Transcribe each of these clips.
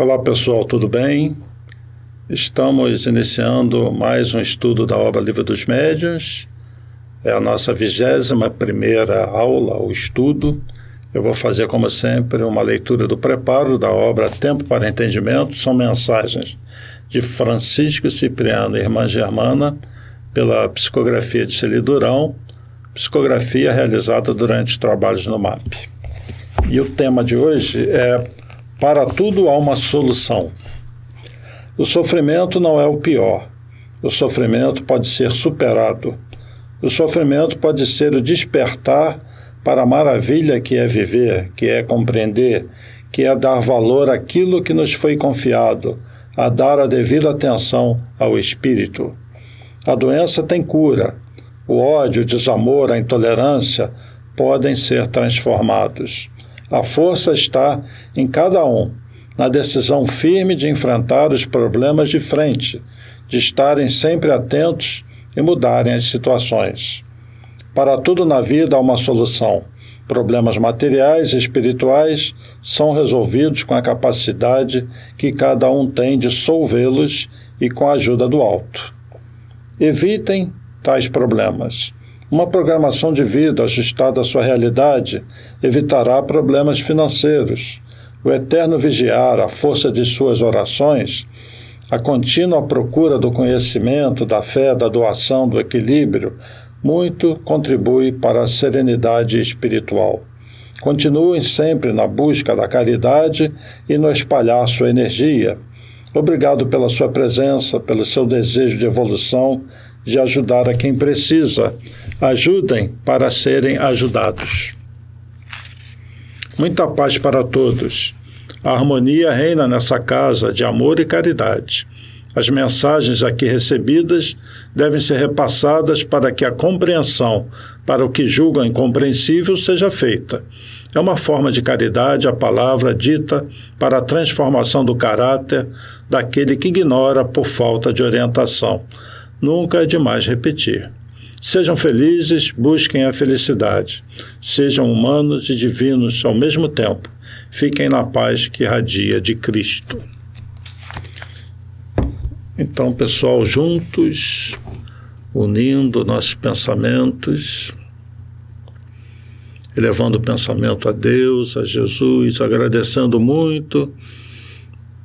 Olá pessoal, tudo bem? Estamos iniciando mais um estudo da obra Livro dos Médiuns. É a nossa 21ª aula, o estudo. Eu vou fazer, como sempre, uma leitura do preparo da obra Tempo para Entendimento. São mensagens de Francisco Cipriano e Irmã Germana, pela psicografia de Celi Durão, psicografia realizada durante os trabalhos no MAP. E o tema de hoje é: para tudo há uma solução. O sofrimento não é o pior. O sofrimento pode ser superado. O sofrimento pode ser o despertar para a maravilha que é viver, que é compreender, que é dar valor àquilo que nos foi confiado, a dar a devida atenção ao espírito. A doença tem cura. O ódio, o desamor, a intolerância podem ser transformados. A força está em cada um, na decisão firme de enfrentar os problemas de frente, de estarem sempre atentos e mudarem as situações. Para tudo na vida há uma solução. Problemas materiais e espirituais são resolvidos com a capacidade que cada um tem de solvê-los e com a ajuda do alto. Evitem tais problemas. Uma programação de vida ajustada à sua realidade evitará problemas financeiros. O eterno vigiar, a força de suas orações, a contínua procura do conhecimento, da fé, da doação, do equilíbrio, muito contribui para a serenidade espiritual. Continuem sempre na busca da caridade e no espalhar sua energia. Obrigado pela sua presença, pelo seu desejo de evolução, de ajudar a quem precisa. Ajudem para serem ajudados. Muita paz para todos. A harmonia reina nessa casa de amor e caridade. As mensagens aqui recebidas devem ser repassadas para que a compreensão para o que julgam incompreensível seja feita. É uma forma de caridade a palavra dita para a transformação do caráter daquele que ignora por falta de orientação. Nunca é demais repetir. Sejam felizes, busquem a felicidade. Sejam humanos e divinos ao mesmo tempo. Fiquem na paz que irradia de Cristo. Então, pessoal, juntos, unindo nossos pensamentos, elevando o pensamento a Deus, a Jesus, agradecendo muito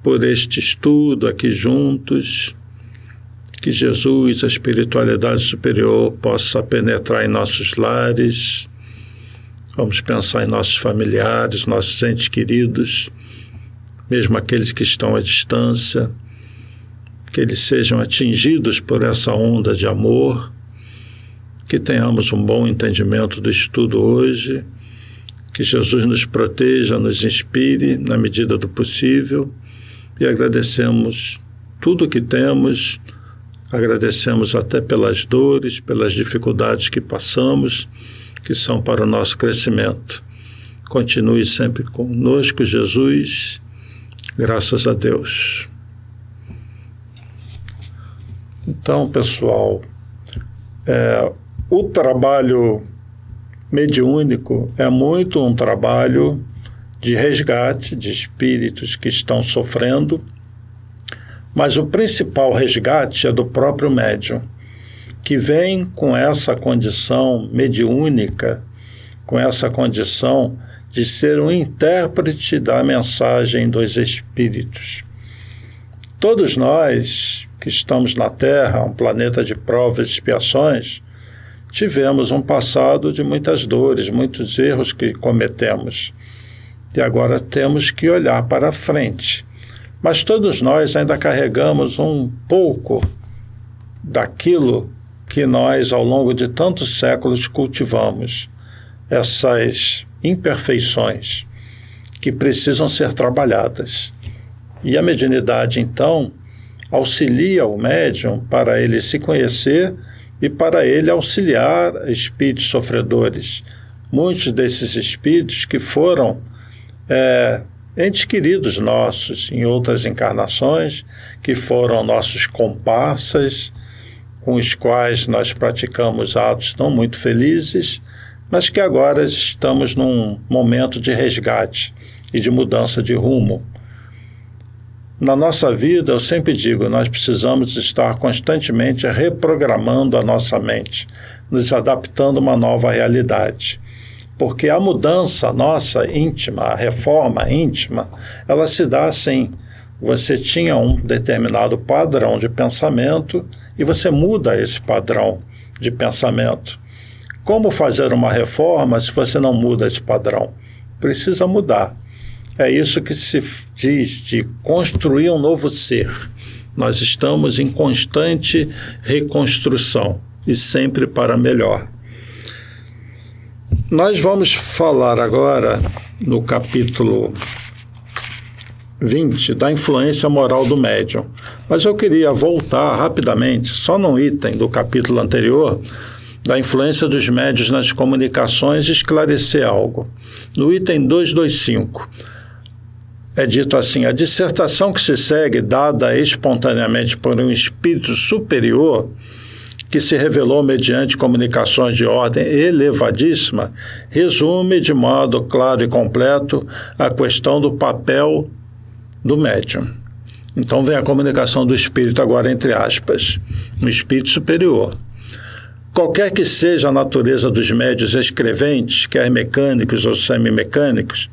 por este estudo aqui juntos, que Jesus, a espiritualidade superior, possa penetrar em nossos lares. Vamos pensar em nossos familiares, nossos entes queridos, mesmo aqueles que estão à distância, que eles sejam atingidos por essa onda de amor, que tenhamos um bom entendimento do estudo hoje, que Jesus nos proteja, nos inspire na medida do possível, e agradecemos tudo o que temos. Agradecemos até pelas dores, pelas dificuldades que passamos, que são para o nosso crescimento. Continue sempre conosco, Jesus. Graças a Deus. Então, pessoal, o trabalho mediúnico é muito um trabalho de resgate de espíritos que estão sofrendo, mas o principal resgate é do próprio médium, que vem com essa condição mediúnica, com essa condição de ser um intérprete da mensagem dos espíritos. Todos nós que estamos na Terra, um planeta de provas e expiações, tivemos um passado de muitas dores, muitos erros que cometemos. E agora temos que olhar para frente. Mas todos nós ainda carregamos um pouco daquilo que nós, ao longo de tantos séculos, cultivamos. Essas imperfeições que precisam ser trabalhadas. E a mediunidade, então, auxilia o médium para ele se conhecer e para ele auxiliar espíritos sofredores. Muitos desses espíritos que foram entes queridos nossos em outras encarnações, que foram nossos comparsas, com os quais nós praticamos atos não muito felizes, mas que agora estamos num momento de resgate e de mudança de rumo. Na nossa vida, eu sempre digo, nós precisamos estar constantemente reprogramando a nossa mente, nos adaptando a uma nova realidade. Porque a mudança nossa íntima, a reforma íntima, ela se dá assim. Você tinha um determinado padrão de pensamento e você muda esse padrão de pensamento. Como fazer uma reforma se você não muda esse padrão? Precisa mudar. É isso que se diz de construir um novo ser. Nós estamos em constante reconstrução e sempre para melhor. Nós vamos falar agora, no capítulo 20, da influência moral do médium. Mas eu queria voltar rapidamente, só num item do capítulo anterior, da influência dos médiuns nas comunicações, e esclarecer algo. No item 225, é dito assim: a dissertação que se segue, dada espontaneamente por um espírito superior, que se revelou mediante comunicações de ordem elevadíssima, resume de modo claro e completo a questão do papel do médium. Então vem a comunicação do espírito agora, entre aspas, um espírito superior. Qualquer que seja a natureza dos médiuns escreventes, quer mecânicos ou semimecânicos,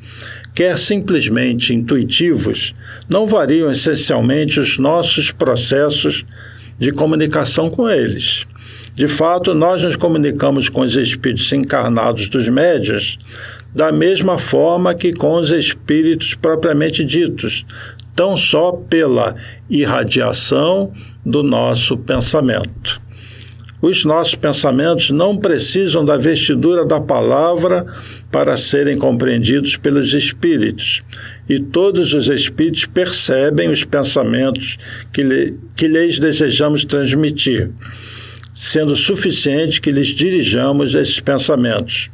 quer simplesmente intuitivos, não variam essencialmente os nossos processos de comunicação com eles. De fato, nós nos comunicamos com os espíritos encarnados dos médiuns da mesma forma que com os espíritos propriamente ditos, tão só pela irradiação do nosso pensamento. Os nossos pensamentos não precisam da vestidura da palavra para serem compreendidos pelos espíritos, e todos os espíritos percebem os pensamentos que lhes desejamos transmitir, sendo suficiente que lhes dirijamos esses pensamentos,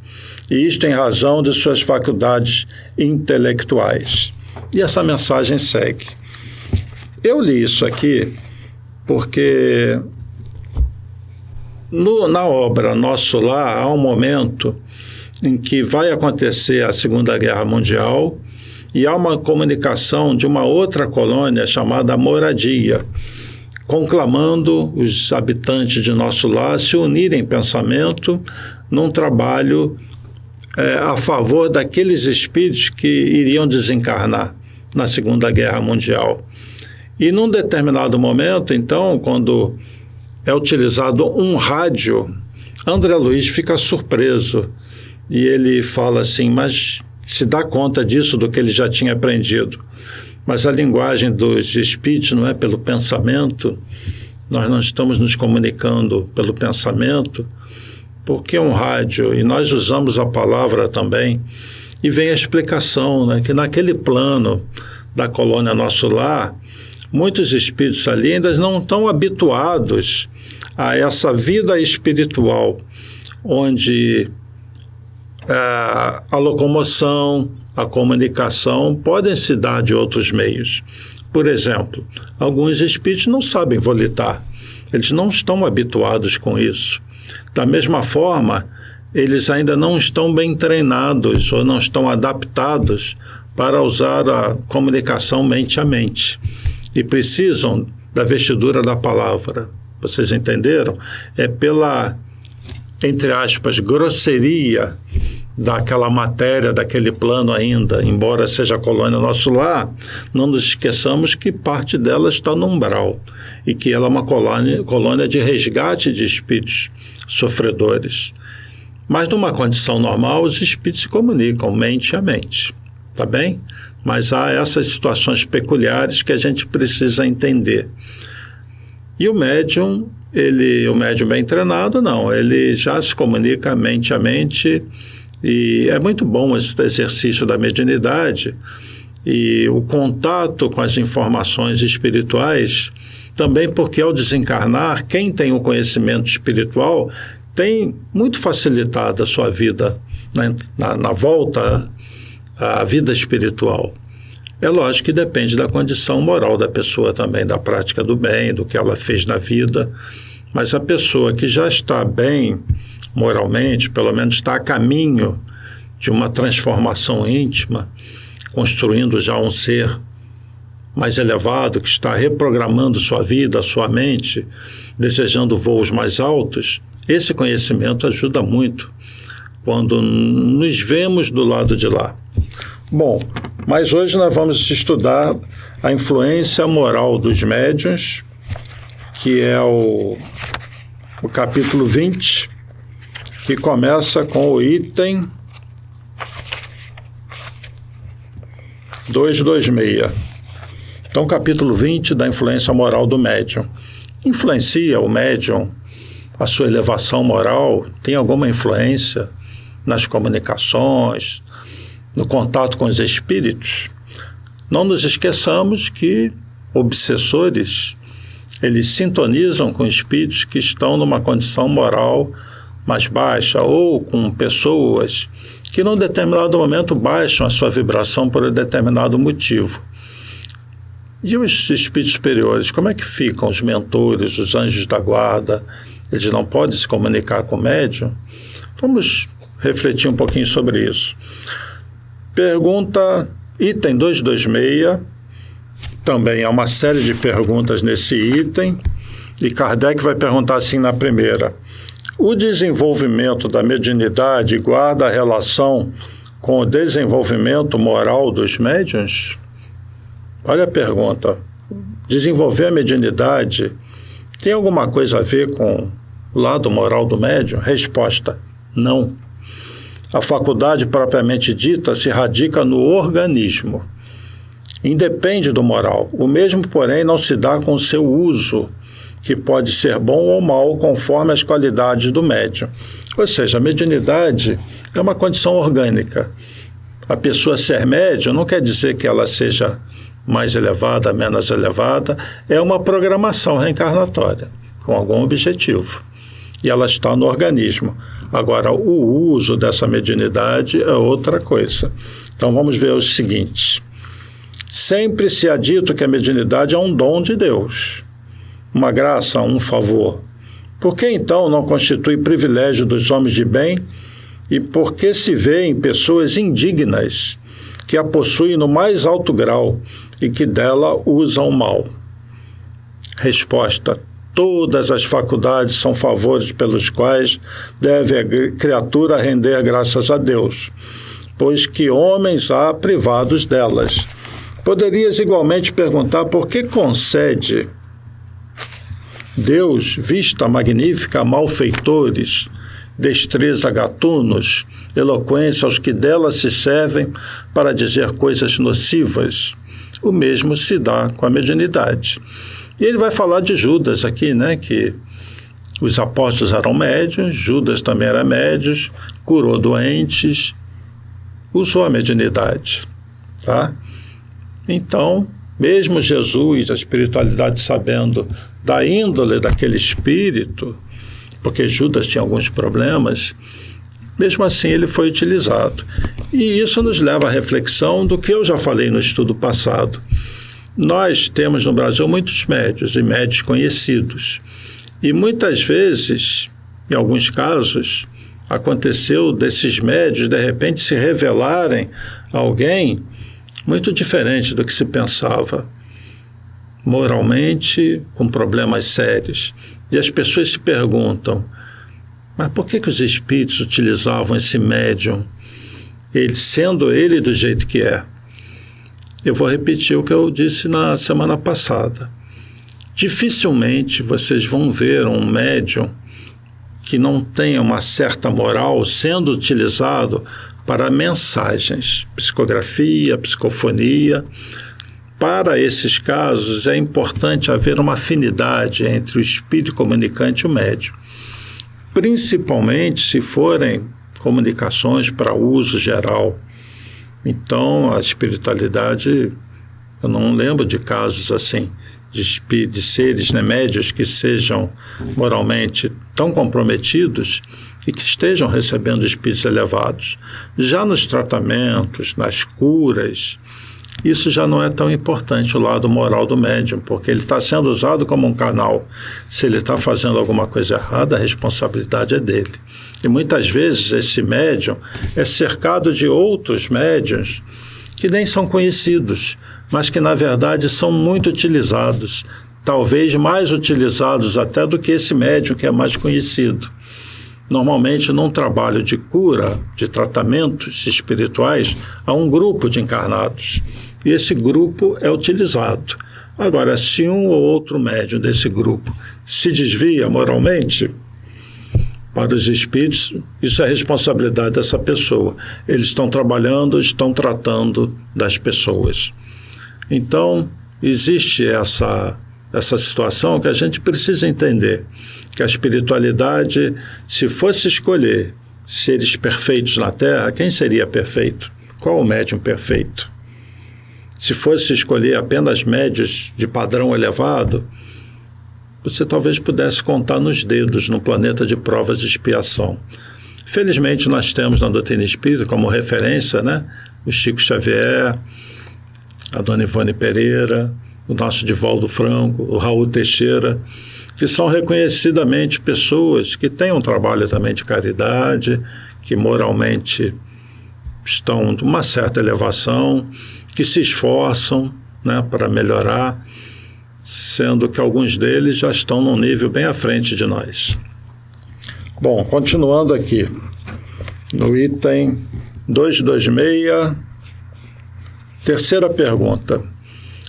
e isto em razão de suas faculdades intelectuais. E essa mensagem segue. Eu li isso aqui porque na obra Nosso Lar há um momento em que vai acontecer a Segunda Guerra Mundial e há uma comunicação de uma outra colônia chamada Moradia, conclamando os habitantes de Nosso Lar a se unirem em pensamento num trabalho a favor daqueles espíritos que iriam desencarnar na Segunda Guerra Mundial. E num determinado momento, então, quando é utilizado um rádio, André Luiz fica surpreso e ele fala assim, mas se dá conta disso, do que ele já tinha aprendido. Mas a linguagem dos espíritos não é pelo pensamento, nós não estamos nos comunicando pelo pensamento, porque é um rádio, e nós usamos a palavra também, e vem a explicação, né, que naquele plano da colônia Nosso Lar, muitos espíritos ali ainda não estão habituados a essa vida espiritual, onde a locomoção, a comunicação podem se dar de outros meios. Por exemplo, alguns espíritos não sabem volitar, eles não estão habituados com isso. Da mesma forma, eles ainda não estão bem treinados ou não estão adaptados para usar a comunicação mente a mente e precisam da vestidura da palavra. Vocês entenderam? É pela, entre aspas, grosseria daquela matéria, daquele plano ainda, embora seja a colônia Nosso Lar, não nos esqueçamos que parte dela está no umbral e que ela é uma colônia de resgate de espíritos sofredores. Mas numa condição normal, os espíritos se comunicam mente a mente, tá bem? Mas há essas situações peculiares que a gente precisa entender. E o médium bem treinado, não, ele já se comunica mente a mente, e é muito bom esse exercício da mediunidade e o contato com as informações espirituais, também porque ao desencarnar, quem tem o conhecimento espiritual tem muito facilitado a sua vida, né, na volta à vida espiritual. É lógico que depende da condição moral da pessoa também, da prática do bem, do que ela fez na vida, mas a pessoa que já está bem moralmente, pelo menos está a caminho de uma transformação íntima, construindo já um ser mais elevado, que está reprogramando sua vida, sua mente, desejando voos mais altos, esse conhecimento ajuda muito quando nos vemos do lado de lá. Bom, mas hoje nós vamos estudar a influência moral dos médiuns, que é o capítulo 20, que começa com o item 226. Então, capítulo 20 da influência moral do médium. Influencia o médium, a sua elevação moral, tem alguma influência nas comunicações, no contato com os espíritos? Não nos esqueçamos que obsessores, eles sintonizam com espíritos que estão numa condição moral mais baixa, ou com pessoas que num determinado momento baixam a sua vibração por um determinado motivo. E os espíritos superiores, como é que ficam os mentores, os anjos da guarda? Eles não podem se comunicar com o médium? Vamos refletir um pouquinho sobre isso. Pergunta, item 226, também há uma série de perguntas nesse item, e Kardec vai perguntar assim na primeira: o desenvolvimento da mediunidade guarda relação com o desenvolvimento moral dos médiuns? Olha a pergunta. Desenvolver a mediunidade tem alguma coisa a ver com o lado moral do médium? Resposta: não. A faculdade propriamente dita se radica no organismo. Independe do moral. O mesmo, porém, não se dá com o seu uso, que pode ser bom ou mal, conforme as qualidades do médium. Ou seja, a mediunidade é uma condição orgânica. A pessoa ser médium não quer dizer que ela seja mais elevada, menos elevada, é uma programação reencarnatória, com algum objetivo. E ela está no organismo. Agora, o uso dessa mediunidade é outra coisa. Então, vamos ver o seguinte. Sempre se há dito que a mediunidade é um dom de Deus, uma graça, um favor. Por que, então, não constitui privilégio dos homens de bem e por que se vê em pessoas indignas que a possuem no mais alto grau e que dela usam mal? Resposta: todas as faculdades são favores pelos quais deve a criatura render graças a Deus, pois que homens há privados delas. Poderias igualmente perguntar por que concede Deus vista magnífica a malfeitores, destreza a gatunos, eloquência aos que dela se servem para dizer coisas nocivas. O mesmo se dá com a mediunidade. E ele vai falar de Judas aqui, né, que os apóstolos eram médiuns, Judas também era médium, curou doentes, usou a mediunidade, tá? Então, mesmo Jesus, a espiritualidade, sabendo da índole daquele espírito, porque Judas tinha alguns problemas, mesmo assim ele foi utilizado. E isso nos leva à reflexão do que eu já falei no estudo passado. Nós temos no Brasil muitos médiuns e médiuns conhecidos. E muitas vezes, em alguns casos, aconteceu desses médiuns de repente se revelarem a alguém muito diferente do que se pensava, moralmente, com problemas sérios. E as pessoas se perguntam, mas por que os espíritos utilizavam esse médium, sendo ele do jeito que é? Eu vou repetir o que eu disse na semana passada. Dificilmente vocês vão ver um médium que não tenha uma certa moral sendo utilizado para mensagens, psicografia, psicofonia. Para esses casos, é importante haver uma afinidade entre o espírito comunicante e o médium, principalmente se forem comunicações para uso geral. Então, a espiritualidade, eu não lembro de casos assim, de seres, né, médios que sejam moralmente tão comprometidos e que estejam recebendo espíritos elevados. Já nos tratamentos, nas curas, isso já não é tão importante, o lado moral do médium, porque ele está sendo usado como um canal. Se ele está fazendo alguma coisa errada, a responsabilidade é dele. E muitas vezes esse médium é cercado de outros médiuns que nem são conhecidos, mas que na verdade são muito utilizados, talvez mais utilizados até do que esse médium que é mais conhecido. Normalmente, num trabalho de cura, de tratamentos espirituais, há um grupo de encarnados, e esse grupo é utilizado. Agora, se um ou outro médium desse grupo se desvia moralmente, para os espíritos, isso é responsabilidade dessa pessoa. Eles estão trabalhando, estão tratando das pessoas. Então, existe essa situação que a gente precisa entender, que a espiritualidade, se fosse escolher seres perfeitos na Terra, quem seria perfeito? Qual o médium perfeito? Se fosse escolher apenas médios de padrão elevado, você talvez pudesse contar nos dedos no planeta de provas e expiação. Felizmente, nós temos na doutrina espírita como referência, né, o Chico Xavier, a Dona Ivone Pereira, o nosso Divaldo Franco, o Raul Teixeira, que são reconhecidamente pessoas que têm um trabalho também de caridade, que moralmente estão de uma certa elevação, que se esforçam, né, para melhorar, sendo que alguns deles já estão num nível bem à frente de nós. Bom, continuando aqui, no item 226, terceira pergunta.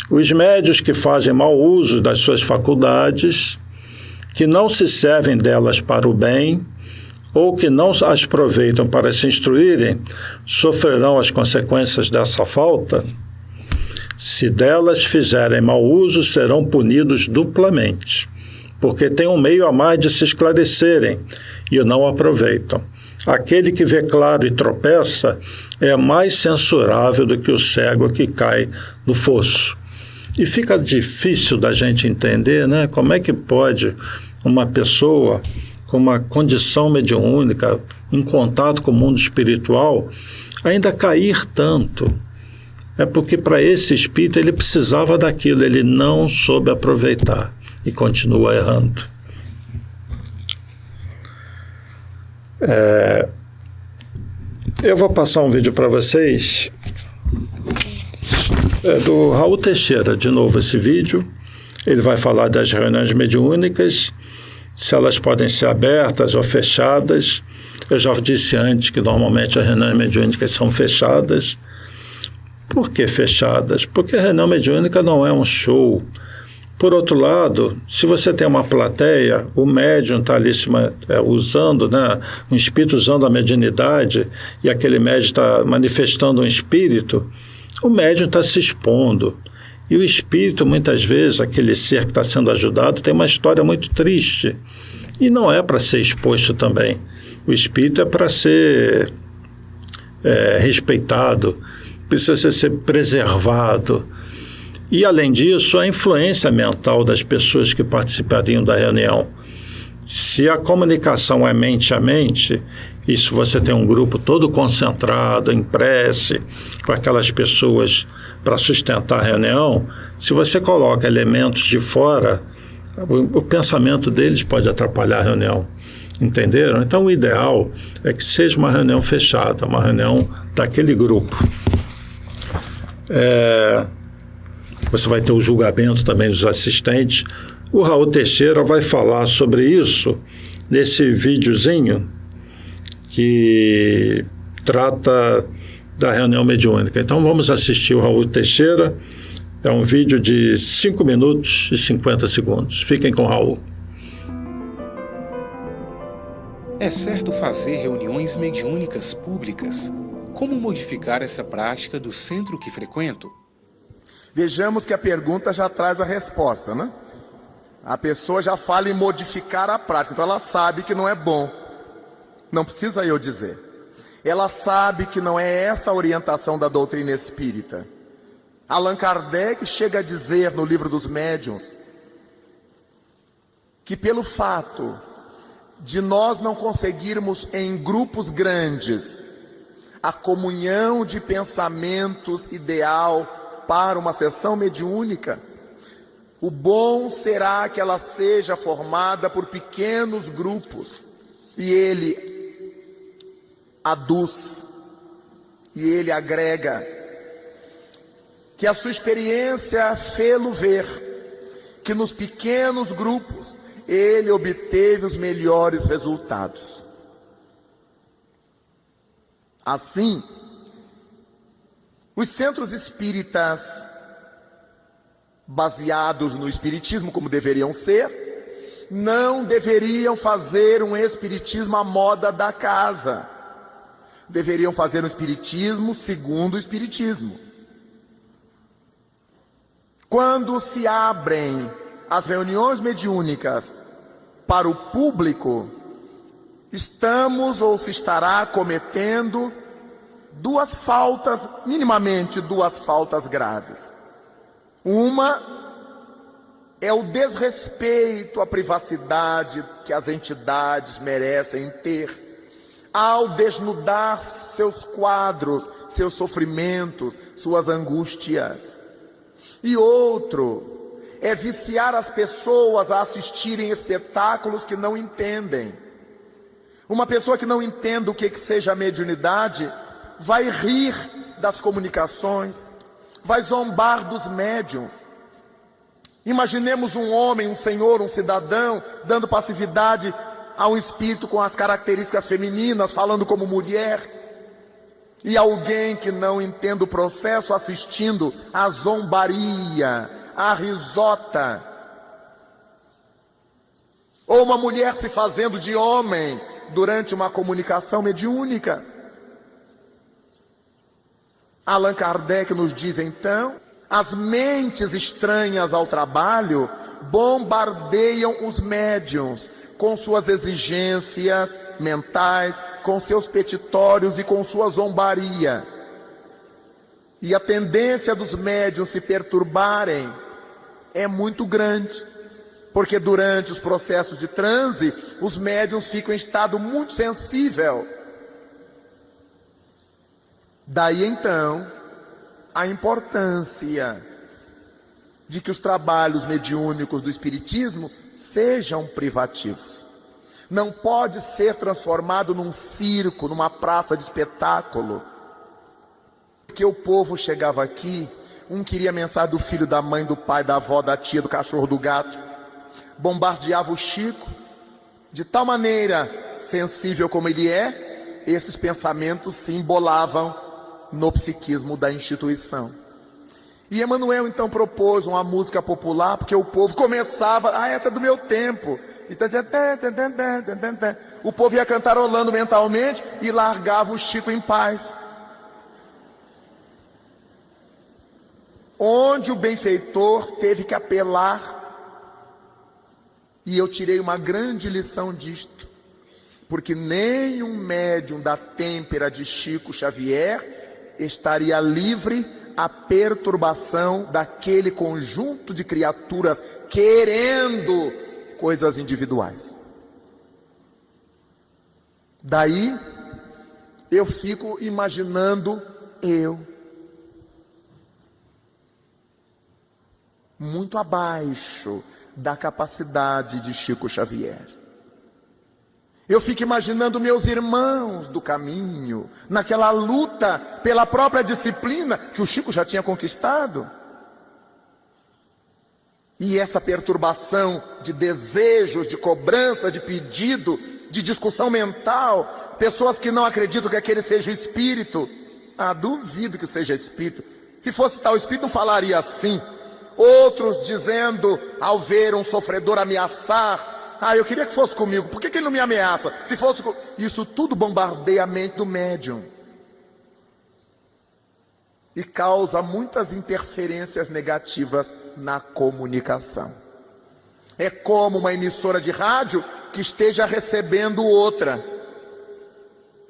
Os médios que fazem mau uso das suas faculdades, que não se servem delas para o bem, ou que não as aproveitam para se instruírem, sofrerão as consequências dessa falta? Se delas fizerem mau uso, serão punidos duplamente, porque têm um meio a mais de se esclarecerem e o não aproveitam. Aquele que vê claro e tropeça é mais censurável do que o cego que cai no fosso. E fica difícil da gente entender, né, como é que pode uma pessoa com uma condição mediúnica, em contato com o mundo espiritual, ainda cair tanto. É porque para esse espírito ele precisava daquilo, ele não soube aproveitar e continua errando. Eu vou passar um vídeo para vocês, do Raul Teixeira, de novo esse vídeo. Ele vai falar das reuniões mediúnicas, se elas podem ser abertas ou fechadas. Eu já disse antes que normalmente as reuniões mediúnicas são fechadas. Por que fechadas? Porque a reunião mediúnica não é um show. Por outro lado, se você tem uma plateia, o médium está ali usando, né, um espírito usando a mediunidade, e aquele médium está manifestando um espírito, o médium está se expondo. E o espírito, muitas vezes, aquele ser que está sendo ajudado, tem uma história muito triste. E não é para ser exposto também. O espírito é para ser respeitado, precisa ser preservado. E, além disso, a influência mental das pessoas que participariam da reunião. Se a comunicação é mente a mente, e se você tem um grupo todo concentrado, em prece, com aquelas pessoas para sustentar a reunião, se você coloca elementos de fora, o pensamento deles pode atrapalhar a reunião. Entenderam? Então, o ideal é que seja uma reunião fechada, uma reunião daquele grupo. Você vai ter o julgamento também dos assistentes. O Raul Teixeira vai falar sobre isso nesse videozinho que trata da reunião mediúnica. Então vamos assistir o Raul Teixeira. É um vídeo de 5 minutos e 50 segundos. Fiquem com o Raul. É certo fazer reuniões mediúnicas públicas? Como modificar essa prática do centro que frequento? Vejamos que a pergunta já traz a resposta, né? A pessoa já fala em modificar a prática, então ela sabe que não é bom. Não precisa eu dizer. Ela sabe que não é essa a orientação da doutrina espírita. Allan Kardec chega a dizer no Livro dos Médiuns que pelo fato de nós não conseguirmos em grupos grandes a comunhão de pensamentos ideal para uma sessão mediúnica, o bom será que ela seja formada por pequenos grupos, e ele aduz, e ele agrega, que a sua experiência fê-lo ver que nos pequenos grupos ele obteve os melhores resultados. Assim, os centros espíritas, baseados no espiritismo como deveriam ser, não deveriam fazer um espiritismo à moda da casa. Deveriam fazer um espiritismo segundo o espiritismo. Quando se abrem as reuniões mediúnicas para o público, estamos ou se estará cometendo duas faltas, minimamente duas faltas graves. Uma é o desrespeito à privacidade que as entidades merecem ter, ao desnudar seus quadros, seus sofrimentos, suas angústias. E outro é viciar as pessoas a assistirem espetáculos que não entendem. Uma pessoa que não entende o que seja a mediunidade vai rir das comunicações, vai zombar dos médiuns. Imaginemos um homem, um senhor, um cidadão dando passividade a um espírito com as características femininas, falando como mulher, e alguém que não entende o processo assistindo à zombaria, à risota. Ou uma mulher se fazendo de homem durante uma comunicação mediúnica. Allan Kardec nos diz então, as mentes estranhas ao trabalho bombardeiam os médiuns com suas exigências mentais, com seus petitórios e com sua zombaria. E a tendência dos médiuns se perturbarem é muito grande, porque durante os processos de transe, os médiuns ficam em estado muito sensível. Daí então, a importância de que os trabalhos mediúnicos do Espiritismo sejam privativos. Não pode ser transformado num circo, numa praça de espetáculo. Porque o povo chegava aqui, um queria a mensagem do filho, da mãe, do pai, da avó, da tia, do cachorro, do gato. Bombardeava o Chico, de tal maneira sensível como ele é, esses pensamentos se embolavam no psiquismo da instituição. E Emmanuel então propôs uma música popular, porque o povo começava, essa é do meu tempo. O povo ia cantarolando mentalmente e largava o Chico em paz. Onde o benfeitor teve que apelar, e eu tirei uma grande lição disto, porque nenhum médium da têmpera de Chico Xavier estaria livre à perturbação daquele conjunto de criaturas querendo coisas individuais. Daí eu fico imaginando eu, muito abaixo da capacidade de Chico Xavier. Eu fico imaginando meus irmãos do caminho, naquela luta pela própria disciplina que o Chico já tinha conquistado. E essa perturbação de desejos, de cobrança, de pedido, de discussão mental, pessoas que não acreditam que aquele seja o espírito. Duvido que seja espírito. Se fosse tal espírito, não falaria assim. Outros dizendo, ao ver um sofredor ameaçar, eu queria que fosse comigo, por que ele não me ameaça? Se fosse isso tudo bombardeia a mente do médium e causa muitas interferências negativas na comunicação. É como uma emissora de rádio que esteja recebendo outra.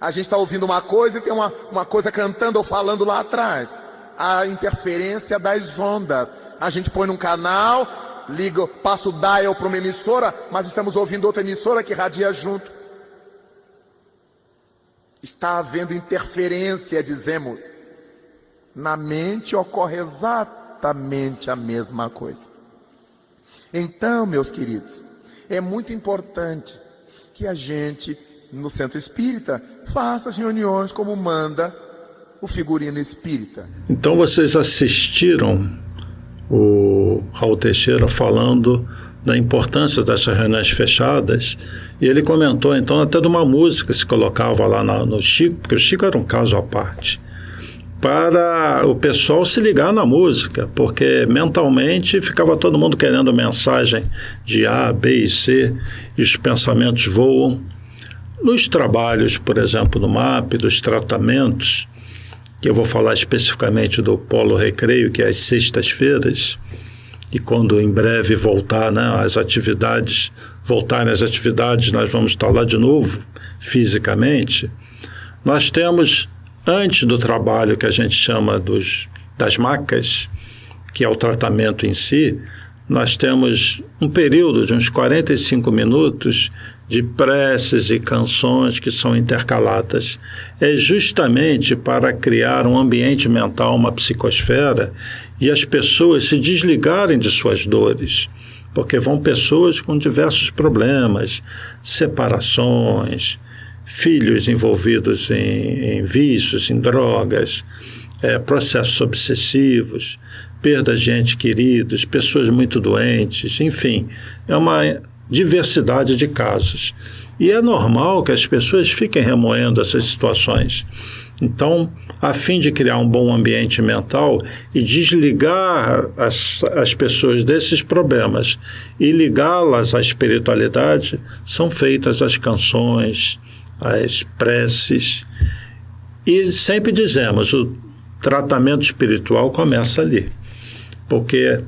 A gente está ouvindo uma coisa e tem uma coisa cantando ou falando lá atrás. A interferência das ondas. A gente põe num canal, liga, passa o dial para uma emissora, mas estamos ouvindo outra emissora que radia junto. Está havendo interferência, dizemos. Na mente ocorre exatamente a mesma coisa. Então, meus queridos, é muito importante que a gente, no centro espírita, faça as reuniões como manda o figurino espírita. Então vocês assistiram o Raul Teixeira falando da importância dessas reuniões fechadas, e ele comentou então até de uma música que se colocava lá no Chico, porque o Chico era um caso à parte, para o pessoal se ligar na música, porque mentalmente ficava todo mundo querendo mensagem de A, B e C, e os pensamentos voam. Nos trabalhos, por exemplo, no MAP, dos tratamentos, que eu vou falar especificamente do Polo Recreio, que é às sextas-feiras, e quando em breve voltarem as atividades, nós vamos estar lá de novo, fisicamente. Nós temos, antes do trabalho que a gente chama das macas, que é o tratamento em si, nós temos um período de uns 45 minutos de preces e canções que são intercaladas. É justamente para criar um ambiente mental, uma psicosfera, e as pessoas se desligarem de suas dores, porque vão pessoas com diversos problemas, separações, filhos envolvidos em vícios, em drogas, processos obsessivos, perda de entes queridos, pessoas muito doentes, enfim, é uma diversidade de casos. E é normal que as pessoas fiquem remoendo essas situações. Então, a fim de criar um bom ambiente mental e desligar as pessoas desses problemas e ligá-las à espiritualidade, são feitas as canções, as preces. E sempre dizemos, o tratamento espiritual começa ali, porque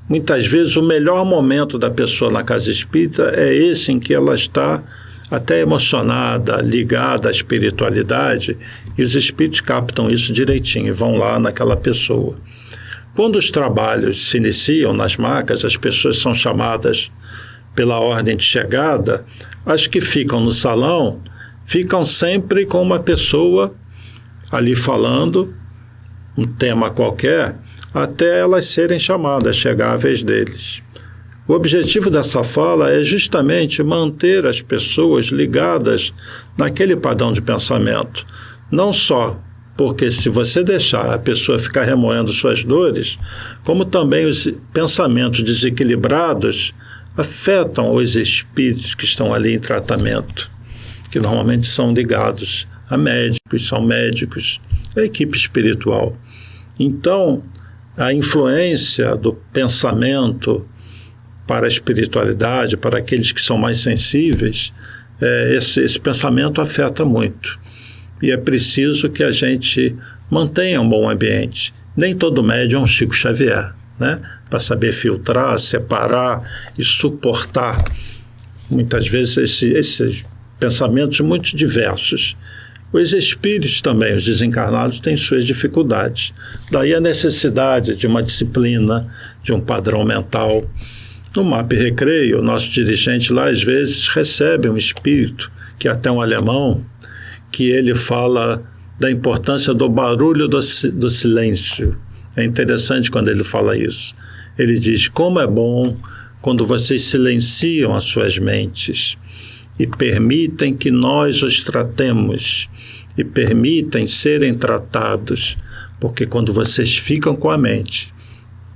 muitas vezes o melhor momento da pessoa na casa espírita é esse em que ela está até emocionada, ligada à espiritualidade, e os espíritos captam isso direitinho e vão lá naquela pessoa. Quando os trabalhos se iniciam nas macas, as pessoas são chamadas pela ordem de chegada, as que ficam no salão ficam sempre com uma pessoa ali falando um tema qualquer, até elas serem chamadas, chegar a vez deles. O objetivo dessa fala é justamente manter as pessoas ligadas naquele padrão de pensamento. Não só porque se você deixar a pessoa ficar remoendo suas dores, como também os pensamentos desequilibrados afetam os espíritos que estão ali em tratamento, que normalmente são ligados a médicos, são médicos, a equipe espiritual. Então, a influência do pensamento para a espiritualidade, para aqueles que são mais sensíveis, esse pensamento afeta muito. E é preciso que a gente mantenha um bom ambiente. Nem todo médium é um Chico Xavier, né? Para saber filtrar, separar e suportar, muitas vezes, esses pensamentos muito diversos. Os espíritos também, os desencarnados, têm suas dificuldades. Daí a necessidade de uma disciplina, de um padrão mental. No MAP Recreio, o nosso dirigente lá, às vezes, recebe um espírito, que é até um alemão, que ele fala da importância do barulho do silêncio. É interessante quando ele fala isso. Ele diz, como é bom quando vocês silenciam as suas mentes e permitem que nós os tratemos e permitem serem tratados, porque quando vocês ficam com a mente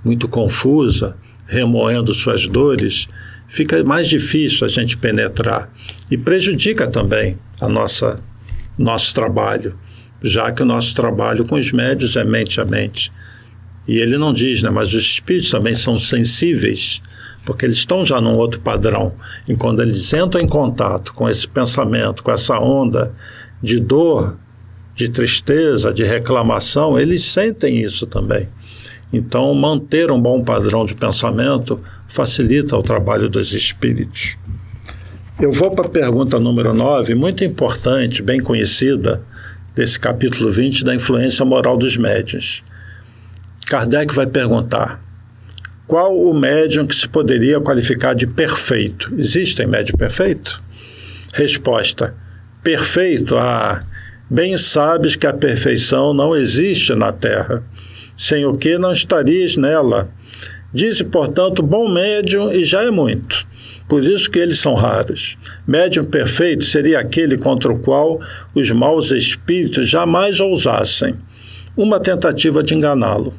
muito confusa, remoendo suas dores, fica mais difícil a gente penetrar e prejudica também nosso trabalho, já que o nosso trabalho com os médios é mente a mente. E ele não diz, né, mas os espíritos também são sensíveis, porque eles estão já num outro padrão. E quando eles entram em contato com esse pensamento, com essa onda de dor, de tristeza, de reclamação, eles sentem isso também. Então, manter um bom padrão de pensamento facilita o trabalho dos espíritos. Eu vou para a pergunta número 9, muito importante, bem conhecida, desse capítulo 20 da influência moral dos médiuns. Kardec vai perguntar, qual o médium que se poderia qualificar de perfeito? Existe médium perfeito? Resposta, perfeito, bem sabes que a perfeição não existe na terra, sem o que não estarias nela. Dize, portanto, bom médium e já é muito, Por isso que eles são raros. Médium perfeito seria aquele contra o qual os maus espíritos jamais ousassem uma tentativa de enganá-lo.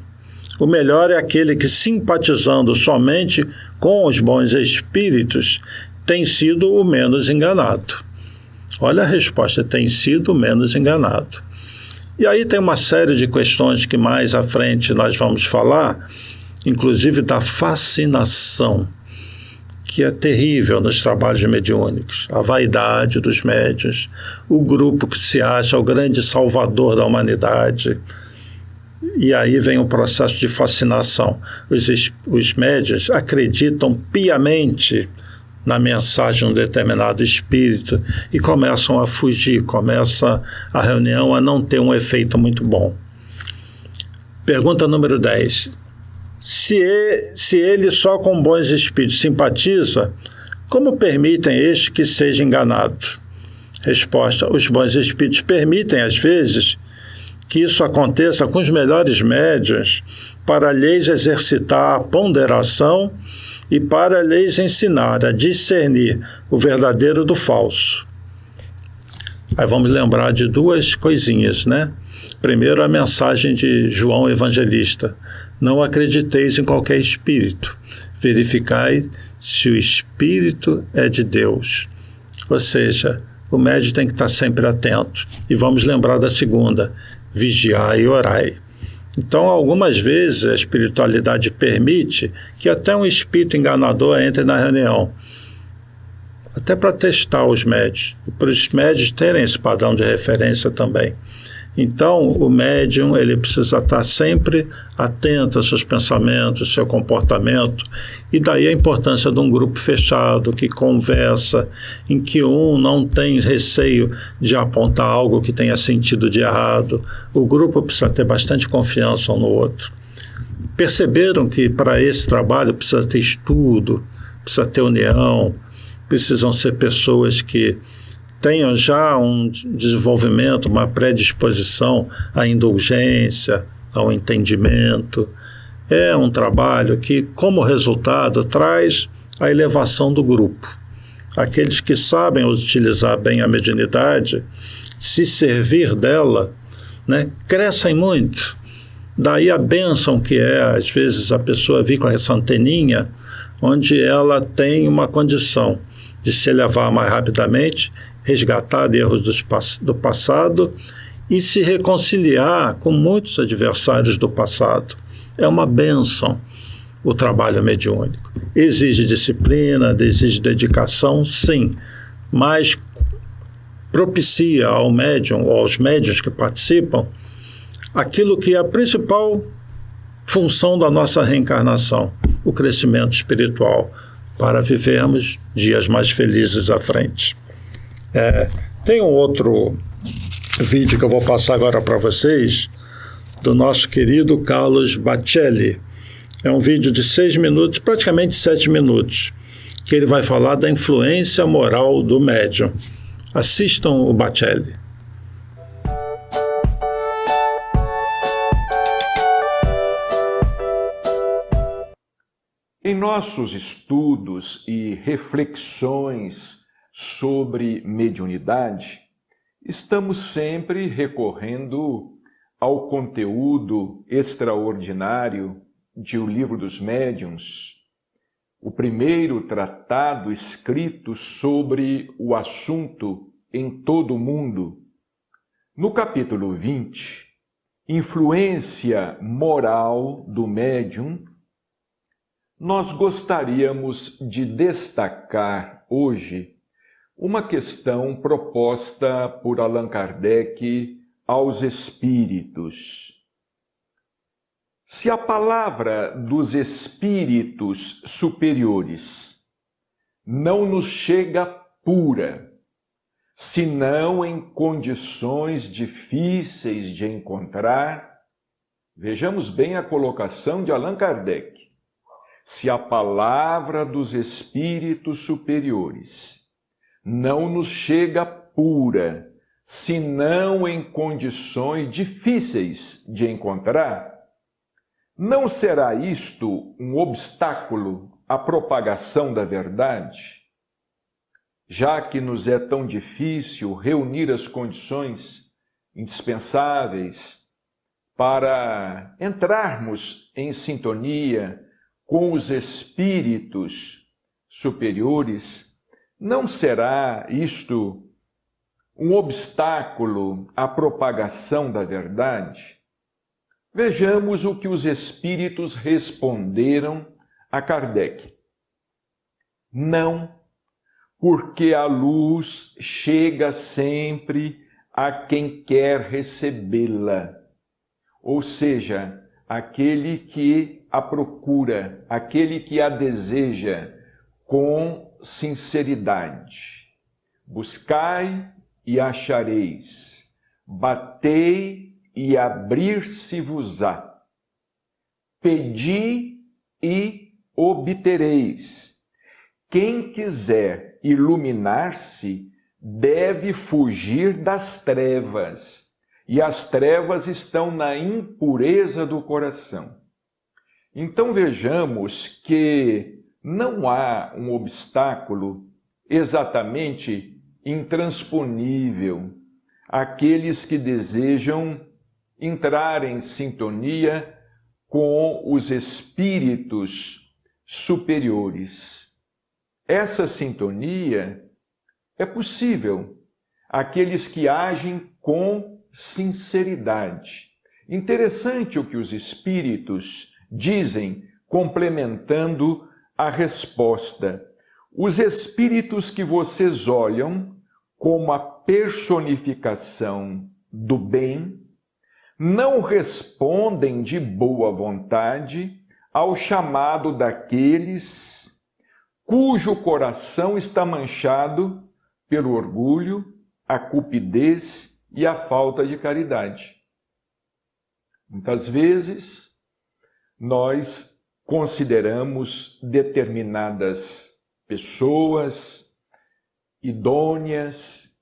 O melhor é aquele que, simpatizando somente com os bons espíritos, tem sido o menos enganado. Olha a resposta, tem sido o menos enganado. E aí tem uma série de questões que mais à frente nós vamos falar, inclusive da fascinação, que é terrível nos trabalhos mediúnicos, a vaidade dos médiuns, o grupo que se acha o grande salvador da humanidade. E aí vem o processo de fascinação. Os médiuns acreditam piamente na mensagem de um determinado espírito e começam a fugir, começa a reunião a não ter um efeito muito bom. Pergunta número 10. Se ele só com bons espíritos simpatiza, como permitem este que seja enganado? Resposta: os bons espíritos permitem, às vezes, que isso aconteça com os melhores médiuns para lhes exercitar a ponderação e para lhes ensinar a discernir o verdadeiro do falso. Aí vamos lembrar de duas coisinhas, né? Primeiro, a mensagem de João Evangelista: não acrediteis em qualquer espírito, verificai se o espírito é de Deus. Ou seja, o médium tem que estar sempre atento. E vamos lembrar da segunda: vigiai e orai. Então, algumas vezes a espiritualidade permite que até um espírito enganador entre na reunião, até para testar os médiuns, e para os médiuns terem esse padrão de referência também. Então, o médium ele precisa estar sempre atento aos seus pensamentos, seu comportamento, e daí a importância de um grupo fechado, que conversa, em que um não tem receio de apontar algo que tenha sentido de errado. O grupo precisa ter bastante confiança um no outro. Perceberam que para esse trabalho precisa ter estudo, precisa ter união, precisam ser pessoas que tenham já um desenvolvimento, uma predisposição à indulgência, ao entendimento. É um trabalho que, como resultado, traz a elevação do grupo. Aqueles que sabem utilizar bem a mediunidade, se servir dela, né, crescem muito. Daí a bênção que é, às vezes, a pessoa vir com essa anteninha, onde ela tem uma condição de se elevar mais rapidamente, resgatar erros do passado e se reconciliar com muitos adversários do passado. É uma bênção o trabalho mediúnico. Exige disciplina, exige dedicação, sim, mas propicia ao médium ou aos médiuns que participam aquilo que é a principal função da nossa reencarnação, o crescimento espiritual, para vivermos dias mais felizes à frente. Tem um outro vídeo que eu vou passar agora para vocês, do nosso querido Carlos Bacelli. É um vídeo de 6 minutos, praticamente 7 minutos, que ele vai falar da influência moral do médium. Assistam o Bacelli. Em nossos estudos e reflexões sobre mediunidade, estamos sempre recorrendo ao conteúdo extraordinário de O Livro dos Médiuns, o primeiro tratado escrito sobre o assunto em todo o mundo. No capítulo 20, Influência Moral do Médium, nós gostaríamos de destacar hoje uma questão proposta por Allan Kardec aos espíritos. Se a palavra dos espíritos superiores não nos chega pura, senão em condições difíceis de encontrar, vejamos bem a colocação de Allan Kardec. Se a palavra dos espíritos superiores não nos chega pura, senão em condições difíceis de encontrar, não será isto um obstáculo à propagação da verdade? já que nos é tão difícil reunir as condições indispensáveis para entrarmos em sintonia com os espíritos superiores, não será isto um obstáculo à propagação da verdade? Vejamos o que os espíritos responderam a Kardec. Não, porque a luz chega sempre a quem quer recebê-la, ou seja, aquele que a procura, aquele que a deseja com sinceridade. Buscai e achareis, batei e abrir-se-vos-á, pedi e obtereis. Quem quiser iluminar-se deve fugir das trevas, e as trevas estão na impureza do coração. Então vejamos que não há um obstáculo exatamente intransponível àqueles que desejam entrar em sintonia com os espíritos superiores. Essa sintonia é possível àqueles que agem com sinceridade. Interessante o que os espíritos dizem, complementando a resposta. Os espíritos que vocês olham como a personificação do bem não respondem de boa vontade ao chamado daqueles cujo coração está manchado pelo orgulho, a cupidez e a falta de caridade. Muitas vezes, nós consideramos determinadas pessoas idôneas,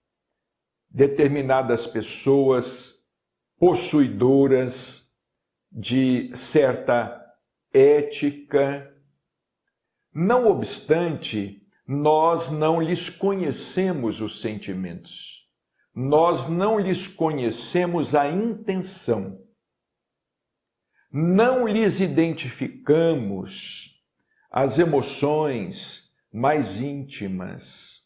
determinadas pessoas possuidoras de certa ética. Não obstante, nós não lhes conhecemos os sentimentos, nós não lhes conhecemos a intenção, não lhes identificamos as emoções mais íntimas.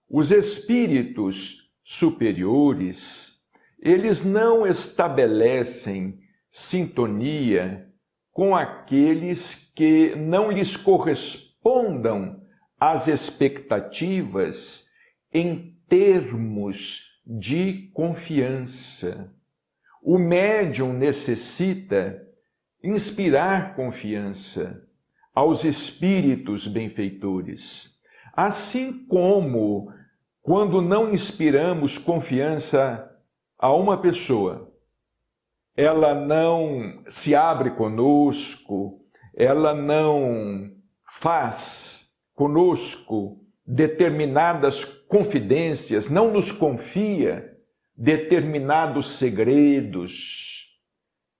Os espíritos superiores, eles não estabelecem sintonia com aqueles que não lhes correspondam às expectativas em termos de confiança. O médium necessita inspirar confiança aos espíritos benfeitores, assim como quando não inspiramos confiança a uma pessoa, ela não se abre conosco, ela não faz conosco determinadas confidências, não nos confia determinados segredos.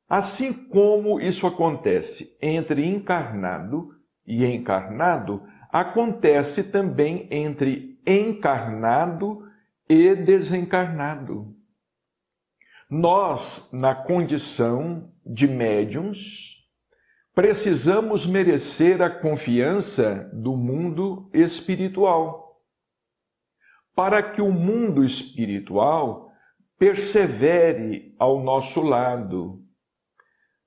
Assim como isso acontece entre encarnado e encarnado, acontece também entre encarnado e desencarnado. Nós, na condição de médiuns, precisamos merecer a confiança do mundo espiritual, para que o mundo espiritual persevere ao nosso lado.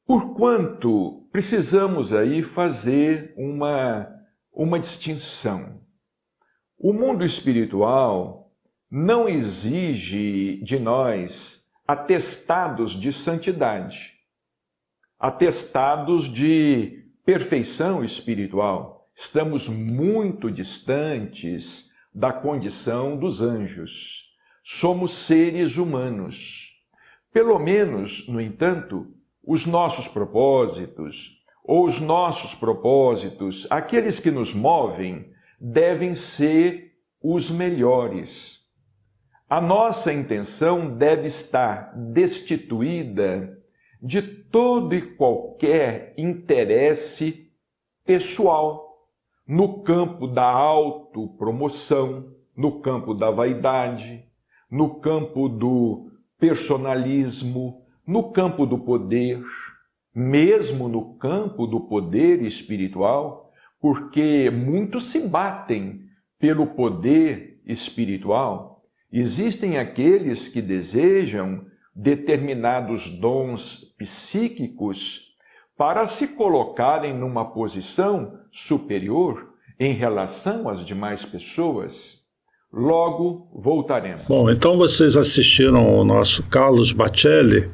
Porquanto precisamos aí fazer uma distinção. O mundo espiritual não exige de nós atestados de santidade, atestados de perfeição espiritual. Estamos muito distantes da condição dos anjos. Somos seres humanos. Pelo menos, no entanto, os nossos propósitos, aqueles que nos movem, devem ser os melhores. A nossa intenção deve estar destituída de todo e qualquer interesse pessoal, no campo da autopromoção, no campo da vaidade, no campo do personalismo, no campo do poder, mesmo no campo do poder espiritual, porque muitos se batem pelo poder espiritual. Existem aqueles que desejam determinados dons psíquicos para se colocarem numa posição superior em relação às demais pessoas. Logo voltaremos. Bom, então vocês assistiram ao nosso Carlos Bacelli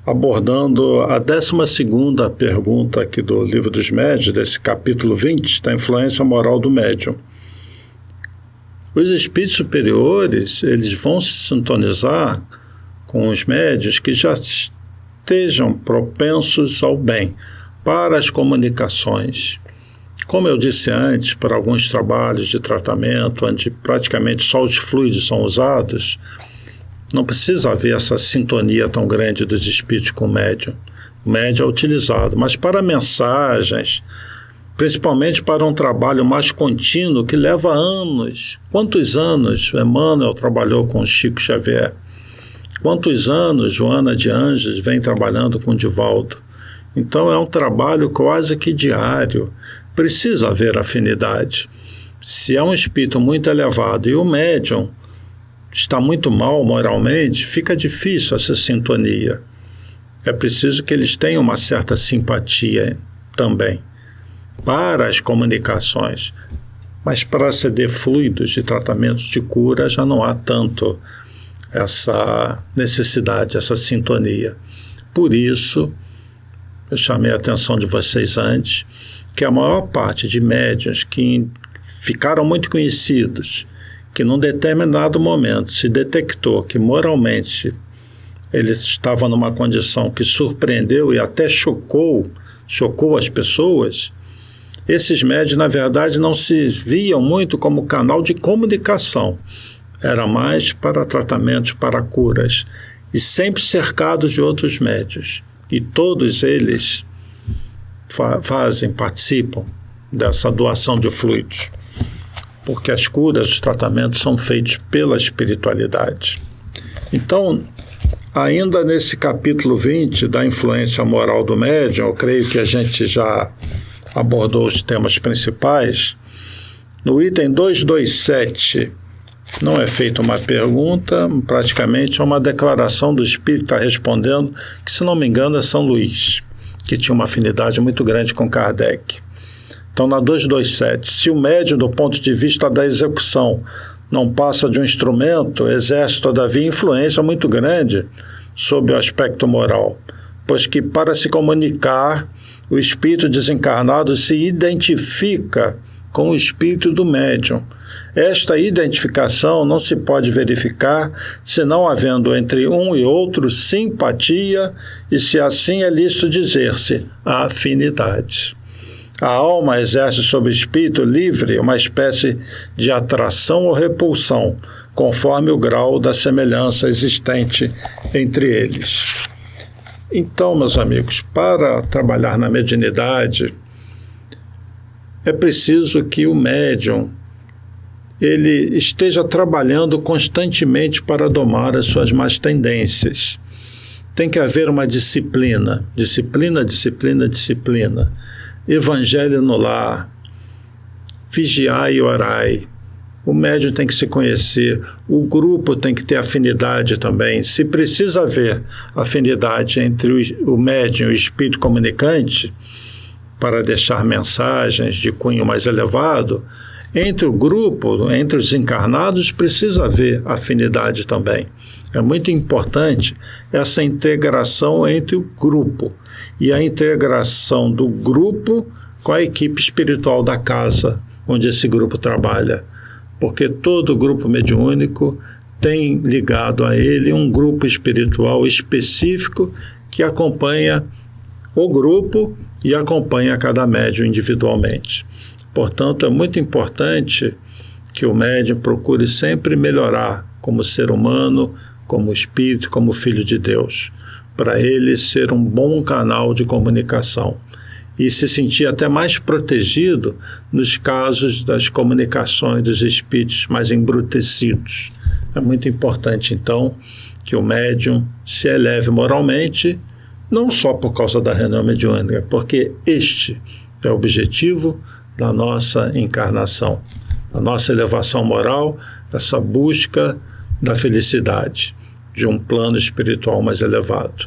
abordando a 12ª pergunta aqui do Livro dos Médiuns, desse capítulo 20, da influência moral do médium. Os espíritos superiores, eles vão se sintonizar com os médiuns que já estejam propensos ao bem, para as comunicações. Como eu disse antes, para alguns trabalhos de tratamento, onde praticamente só os fluidos são usados, não precisa haver essa sintonia tão grande dos espíritos com o médium. O médium é utilizado, mas para mensagens, principalmente para um trabalho mais contínuo que leva anos. Quantos anos Emmanuel trabalhou com Chico Xavier? Quantos anos Joana de Ângeles vem trabalhando com Divaldo? Então é um trabalho quase que diário. Precisa haver afinidade. Se é um espírito muito elevado e o médium está muito mal moralmente, fica difícil essa sintonia. É preciso que eles tenham uma certa simpatia também para as comunicações. Mas para aceder fluidos de tratamentos de cura já não há tanto essa necessidade, essa sintonia. Por isso, eu chamei a atenção de vocês antes, que a maior parte de médiuns que ficaram muito conhecidos, que num determinado momento se detectou que moralmente eles estavam numa condição que surpreendeu e até chocou as pessoas, esses médiuns, na verdade, não se viam muito como canal de comunicação. Era mais para tratamentos, para curas, e sempre cercados de outros médiuns. E todos eles participam dessa doação de fluidos, porque as curas, os tratamentos são feitos pela espiritualidade. Então, ainda nesse capítulo 20 da influência moral do médium, eu creio que a gente já abordou os temas principais. No item 227, não é feita uma pergunta, praticamente é uma declaração do espírito que está respondendo, que, se não me engano, é São Luís, que tinha uma afinidade muito grande com Kardec. Então, na 227, se o médium, do ponto de vista da execução, não passa de um instrumento, exerce, todavia, influência muito grande sobre o aspecto moral, pois que, para se comunicar, o espírito desencarnado se identifica com o espírito do médium. Esta identificação não se pode verificar senão havendo entre um e outro simpatia, e se assim é lícito dizer-se afinidade. A alma exerce sobre o espírito livre uma espécie de atração ou repulsão, conforme o grau da semelhança existente entre eles. Então, meus amigos, para trabalhar na mediunidade, é preciso que o médium ele esteja trabalhando constantemente para domar as suas más tendências. Tem que haver uma disciplina. Evangelho no lar, vigiai e orai. O médium tem que se conhecer, o grupo tem que ter afinidade também. Se precisa haver afinidade entre o médium e o espírito comunicante, para deixar mensagens de cunho mais elevado, entre o grupo, entre os encarnados, precisa haver afinidade também. É muito importante essa integração entre o grupo e a integração do grupo com a equipe espiritual da casa onde esse grupo trabalha, porque todo grupo mediúnico tem ligado a ele um grupo espiritual específico que acompanha o grupo e acompanha cada médium individualmente. Portanto, é muito importante que o médium procure sempre melhorar como ser humano, como espírito, como filho de Deus, para ele ser um bom canal de comunicação. e se sentir até mais protegido nos casos das comunicações dos espíritos mais embrutecidos. É muito importante, então, que o médium se eleve moralmente, não só por causa da reunião mediúnica, porque este é o objetivo da nossa encarnação, a nossa elevação moral, essa busca da felicidade, de um plano espiritual mais elevado.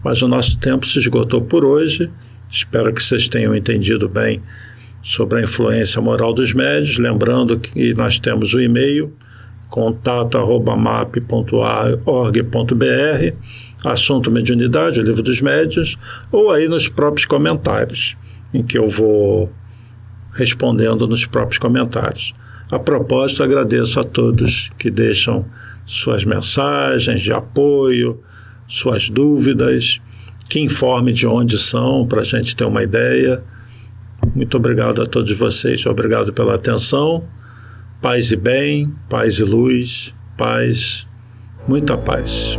Mas o nosso tempo se esgotou por hoje. Espero que vocês tenham entendido bem sobre a influência moral dos médiuns. Lembrando que nós temos o e-mail contato@map.org.br, assunto mediunidade, o livro dos médiuns, ou aí nos próprios comentários, em que eu vou respondendo nos próprios comentários. A propósito, agradeço a todos que deixam suas mensagens de apoio, suas dúvidas, que informe de onde são, para a gente ter uma ideia. Muito obrigado a todos vocês. Obrigado pela atenção. Paz e bem, paz e luz, paz, muita paz.